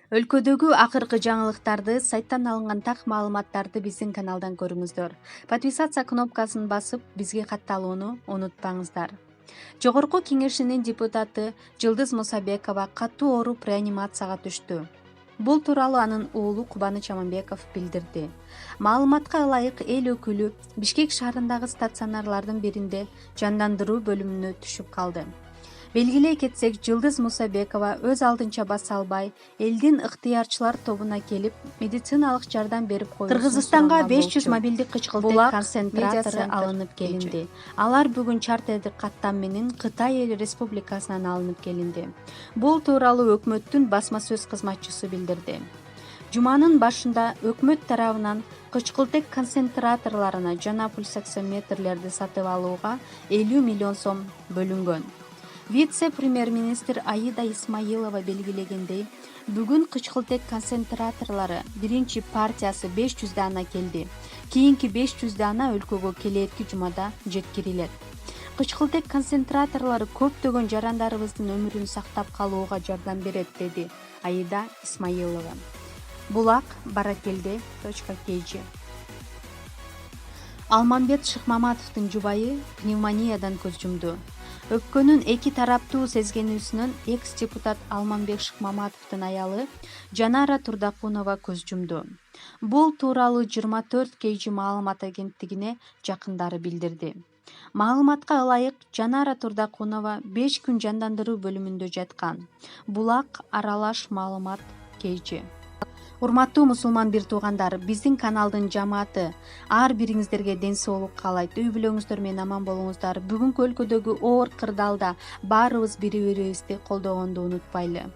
Өлкөдөгү акыркы жаңылыктарды, сайттан алынган так маалыматтарды биздин каналдан көрүңүздөр. Подписаться кнопкасын басып, бизге катталууну унутпаңыздар. Жогорку кеңешинин депутаты Жылдыз Мусабекова катуу ооруп реанимацияга түштү. Бул тууралуу анын уулу Кубаныч Аманбеков билдирди. Маалыматка ылайык, эл өкүлү Бишкек шаарындагы стационарлардын биринде жандандыруу бөлүмүнө түшүп калды. Белгилей кетсек, Жылдыз Мусабекова өз алдынча баса албай, элдин ыктыярчылар тобуна келип, медициналык жардам берип коюусун Кыргызстанга суранган 500 болчу. мобилдик кычкылтек Булак концентратору медиа алынып келинди. Алар бүгүн чартердик каттам менен Кытай Эл Республикасынан алынып келинди. Бул тууралуу өкмөттүн басма сөз кызматчысы билдирди. Жуманын башында өкмөт тарабынан кычкылтек концентраторлоруна жана пульсоксиметрлерди сатып алууга 50 миллион сом бөлүнгөн. Вице-премьер-министр Аида Исмаилова белгилегендей, бүгүн кычкылтек концентраторлору биринчи партиясы 500 дана келди. Кийинки 500 дана өлкөгө келетки жумада жеткирилет. Кычкылтек концентраторлору көптөгөн жарандарыбыздын өмүрүн сактап калууга жардам берет, деди Аида Исмаилова. Булак Баракелде.kg. Алмамбет Шыкмаматовдун жубайы пневмониядан көз жумду. Өпкөнүн эки тараптуу сезгенүүсүнөн экс-депутат Алмамбек Шыкмаматовдун аялы Жанара Турдакунова көз жумду. Бул тууралуу 24kg маалымат агенттигине жакындары билдирди. Маалыматка ылайык, Жанара Турдакунова 5 күн жандандыруу бөлүмүндө жаткан. Булак аралаш маалымат kg. Урматтуу мусулман бир туугандар, биздин каналдын жамааты ар бириңиздерге ден соолук каалайт. Үй бүлөңүздөр менен аман болуңуздар. Бүгүнкү өлкөдөгү оор кырдаалда баарыбыз бири бирибизди колдогонду унутпайлы.